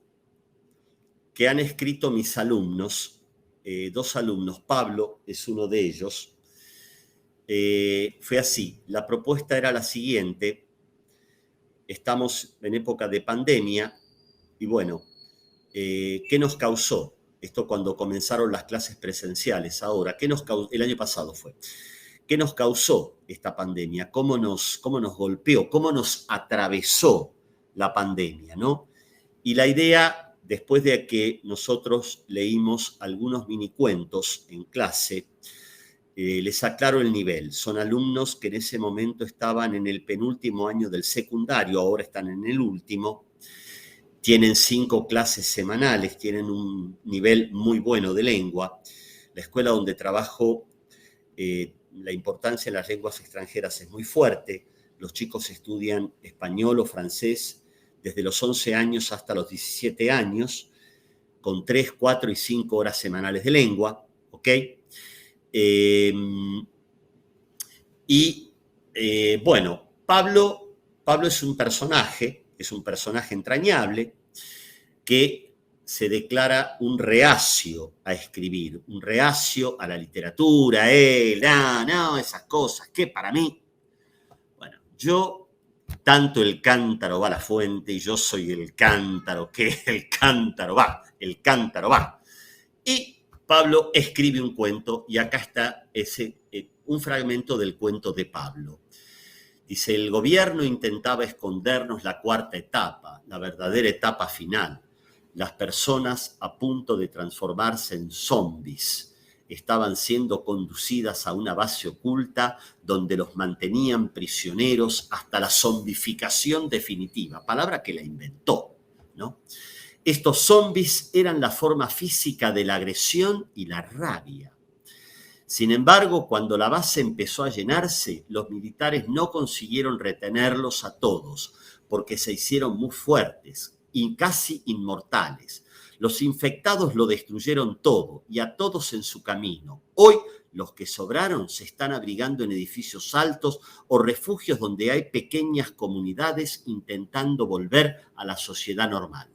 que han escrito mis alumnos, 2 alumnos. Pablo es uno de ellos. Fue así. La propuesta era la siguiente. Estamos en época de pandemia y bueno, ¿qué nos causó? Esto cuando comenzaron las clases presenciales. Ahora, ¿qué nos causó? El año pasado fue. ¿Qué nos causó esta pandemia? ¿Cómo nos golpeó? ¿Cómo nos atravesó la pandemia, ¿no? Y la idea, después de que nosotros leímos algunos minicuentos en clase, les aclaro el nivel. Son alumnos que en ese momento estaban en el penúltimo año del secundario, ahora están en el último. Tienen 5 clases semanales, tienen un nivel muy bueno de lengua. La escuela donde trabajo, la importancia de las lenguas extranjeras es muy fuerte. Los chicos estudian español o francés desde los 11 años hasta los 17 años, con 3, 4 y 5 horas semanales de lengua, ¿ok? Bueno, Pablo es un personaje entrañable que se declara un reacio a escribir, un reacio a la literatura, esas cosas que para mí, bueno, tanto el cántaro va a la fuente y yo soy el cántaro, que el cántaro va. Y Pablo escribe un cuento, y acá está un fragmento del cuento de Pablo. Dice: el gobierno intentaba escondernos la 4ª etapa, la verdadera etapa final, las personas a punto de transformarse en zombies estaban siendo conducidas a una base oculta donde los mantenían prisioneros hasta la zombificación definitiva, palabra que la inventó, ¿no? Estos zombies eran la forma física de la agresión y la rabia. Sin embargo, cuando la base empezó a llenarse, los militares no consiguieron retenerlos a todos, porque se hicieron muy fuertes y casi inmortales. Los infectados lo destruyeron todo y a todos en su camino. Hoy, los que sobraron se están abrigando en edificios altos o refugios donde hay pequeñas comunidades intentando volver a la sociedad normal.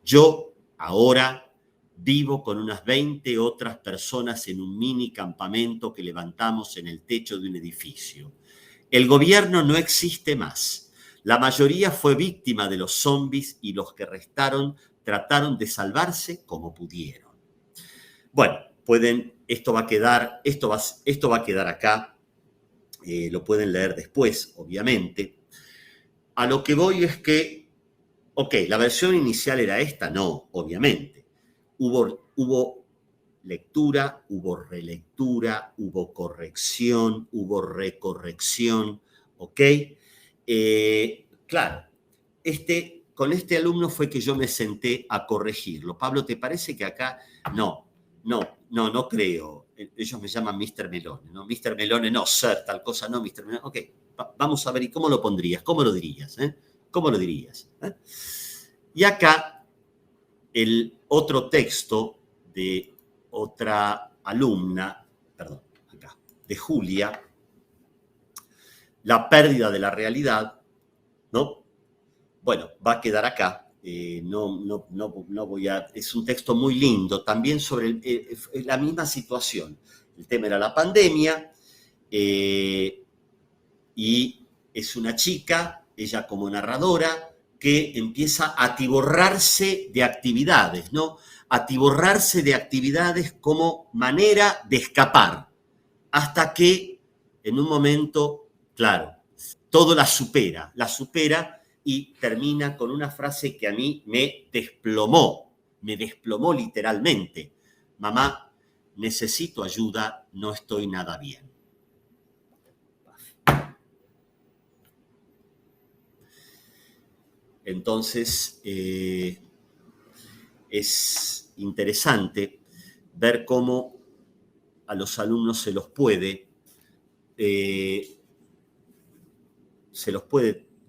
Yo, ahora, vivo con unas 20 otras personas en un mini campamento que levantamos en el techo de un edificio. El gobierno no existe más. La mayoría fue víctima de los zombies y los que restaron trataron de salvarse como pudieron. Bueno, esto va a quedar acá, lo pueden leer después, obviamente. A lo que voy es que, la versión inicial era esta, no, obviamente. Hubo lectura, hubo relectura, hubo corrección, hubo recorrección, ¿ok? Claro, con este alumno fue que yo me senté a corregirlo. Pablo, ¿te parece que acá? No creo. Ellos me llaman Mr. Melone, ¿no? Mr. Melone, no, sir, tal cosa, no, Mr. Melone. Ok, vamos a ver, ¿y cómo lo pondrías? ¿Cómo lo dirías? ¿Cómo lo dirías? Y acá, el otro texto de otra alumna, de Julia, la pérdida de la realidad, ¿no? Bueno, va a quedar acá. No voy a... Es un texto muy lindo, también sobre la misma situación. El tema era la pandemia, y es una chica, ella como narradora, que empieza a atiborrarse de actividades, ¿no? Atiborrarse de actividades como manera de escapar, hasta que en un momento, claro, todo la supera y termina con una frase que a mí me desplomó literalmente. Mamá, necesito ayuda, no estoy nada bien. Entonces, es interesante ver cómo a los alumnos se los puede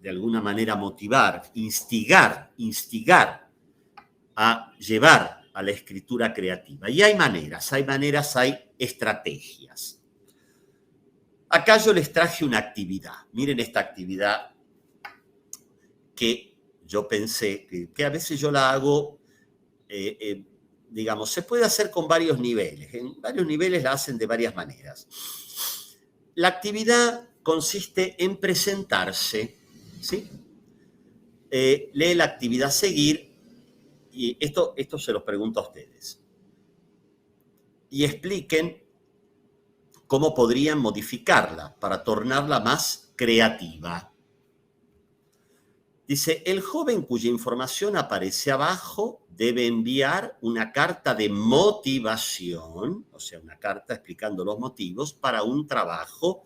de alguna manera motivar, instigar a llevar a la escritura creativa. Y hay maneras, hay estrategias. Acá yo les traje una actividad. Miren esta actividad que yo pensé que a veces yo la hago, digamos, se puede hacer con varios niveles. En varios niveles la hacen de varias maneras. La actividad consiste en presentarse, ¿sí? Lee la actividad seguir, y esto se los pregunto a ustedes. Y expliquen cómo podrían modificarla para tornarla más creativa. Dice, el joven cuya información aparece abajo debe enviar una carta de motivación, o sea, una carta explicando los motivos para un trabajo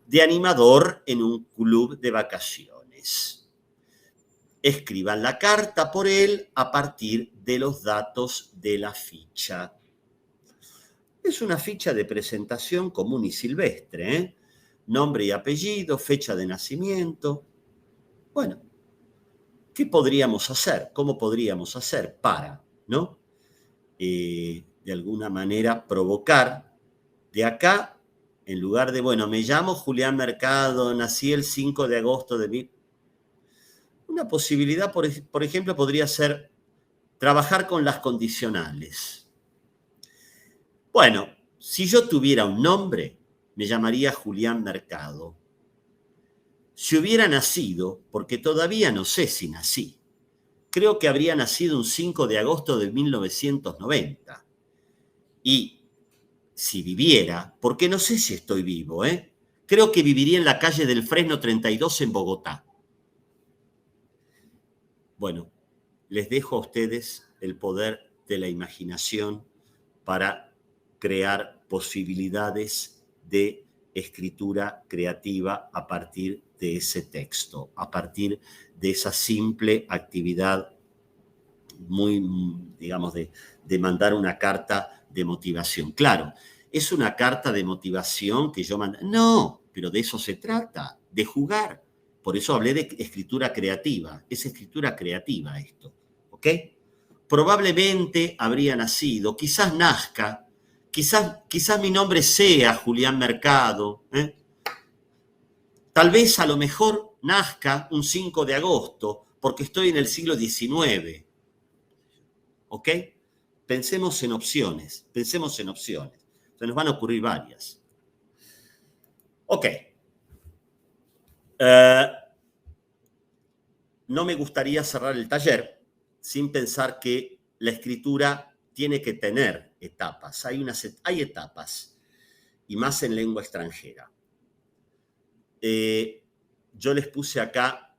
de animador en un club de vacaciones. Escriban la carta por él a partir de los datos de la ficha. Es una ficha de presentación común y silvestre, ¿eh? Nombre y apellido, fecha de nacimiento. Bueno, ¿qué podríamos hacer? ¿Cómo podríamos hacer para, ¿no? De alguna manera provocar de acá, en lugar de, bueno, me llamo Julián Mercado, nací el 5 de agosto de mi... Una posibilidad, por ejemplo, podría ser trabajar con las condicionales. Bueno, si yo tuviera un nombre, me llamaría Julián Mercado. Si hubiera nacido, porque todavía no sé si nací, creo que habría nacido un 5 de agosto de 1990. Y si viviera, porque no sé si estoy vivo, creo que viviría en la calle del Fresno 32 en Bogotá. Bueno, les dejo a ustedes el poder de la imaginación para crear posibilidades de escritura creativa a partir de ese texto, a partir de esa simple actividad muy, digamos, de mandar una carta de motivación. Claro, ¿es una carta de motivación que yo mando? No, pero de eso se trata, de jugar. Por eso hablé de escritura creativa. Es escritura creativa esto, ¿ok? Probablemente habría nacido, quizás nazca, quizás mi nombre sea Julián Mercado, ¿eh? Tal vez a lo mejor nazca un 5 de agosto, porque estoy en el siglo XIX, ¿ok? Pensemos en opciones, pensemos en opciones. Se nos van a ocurrir varias. Ok. No me gustaría cerrar el taller sin pensar que la escritura tiene que tener etapas. Hay etapas, y más en lengua extranjera. Yo les puse acá,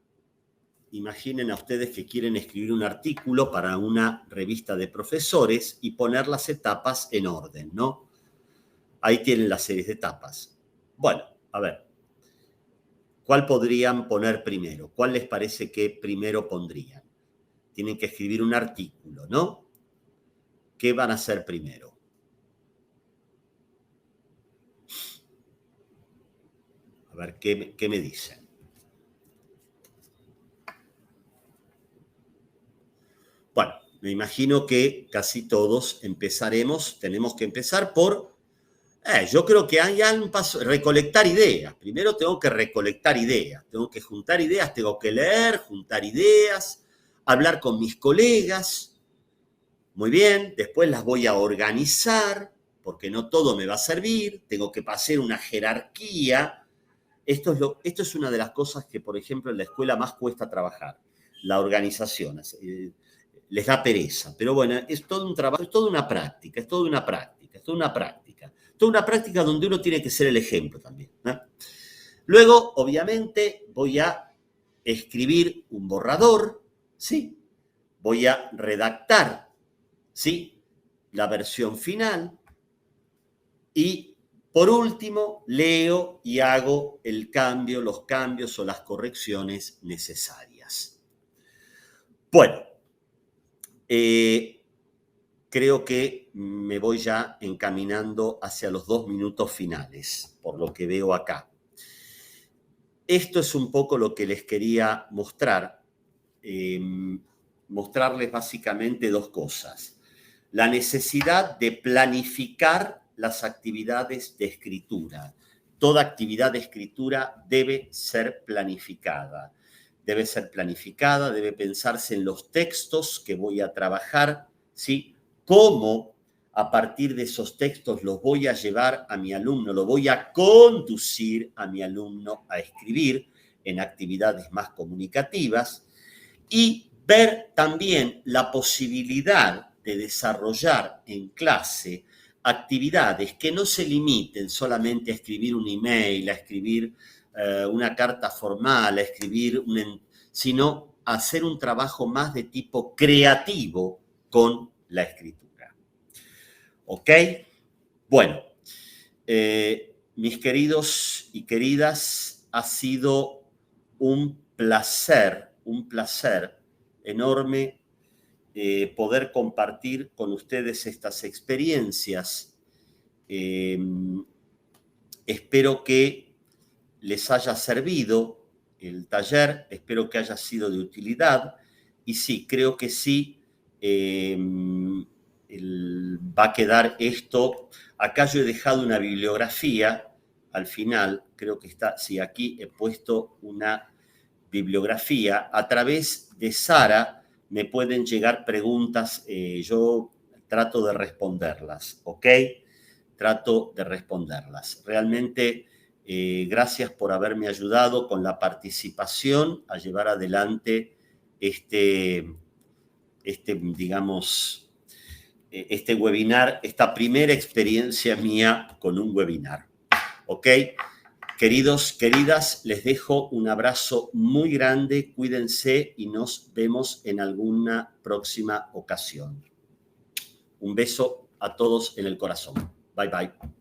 imaginen a ustedes que quieren escribir un artículo para una revista de profesores y poner las etapas en orden, ¿no? Ahí tienen las series de etapas. Bueno, a ver, ¿cuál podrían poner primero? ¿Cuál les parece que primero pondrían? Tienen que escribir un artículo, ¿no? ¿Qué van a hacer primero? A ver, ¿qué me dicen? Bueno, me imagino que casi todos tenemos que empezar por, yo creo que hay un paso, recolectar ideas. Primero tengo que recolectar ideas, tengo que juntar ideas, tengo que leer, juntar ideas, hablar con mis colegas. Muy bien, después las voy a organizar, porque no todo me va a servir, tengo que pasar una jerarquía. Esto es una de las cosas que, por ejemplo, en la escuela más cuesta trabajar, la organización. Les da pereza, pero bueno, es todo un trabajo, es toda una práctica, es toda una práctica, es toda una práctica. Toda una práctica donde uno tiene que ser el ejemplo también, ¿no? Luego, obviamente, voy a escribir un borrador, ¿sí? Voy a redactar, ¿sí? La versión final y, por último, leo y hago los cambios o las correcciones necesarias. Bueno, creo que me voy ya encaminando hacia los 2 minutos finales, por lo que veo acá. Esto es un poco lo que les quería mostrar. Mostrarles básicamente 2 cosas. La necesidad de planificar las actividades de escritura. Toda actividad de escritura debe ser planificada. Debe ser planificada, debe pensarse en los textos que voy a trabajar, ¿sí? Cómo a partir de esos textos los voy a llevar a mi alumno, lo voy a conducir a mi alumno a escribir en actividades más comunicativas y ver también la posibilidad de desarrollar en clase actividades que no se limiten solamente a escribir un email, a escribir una carta formal, sino a hacer un trabajo más de tipo creativo con la escritura. ¿Ok? Bueno, mis queridos y queridas, ha sido un placer enorme poder compartir con ustedes estas experiencias. Espero que les haya servido el taller, espero que haya sido de utilidad y sí, creo que sí, va a quedar esto. Acá yo he dejado una bibliografía al final, creo que está, sí, aquí he puesto una bibliografía. A través de Sara me pueden llegar preguntas, yo trato de responderlas, ¿ok? Trato de responderlas. Realmente, gracias por haberme ayudado con la participación a llevar adelante digamos, este webinar, esta primera experiencia mía con un webinar, ¿ok? Queridos, queridas, les dejo un abrazo muy grande, cuídense y nos vemos en alguna próxima ocasión. Un beso a todos en el corazón. Bye, bye.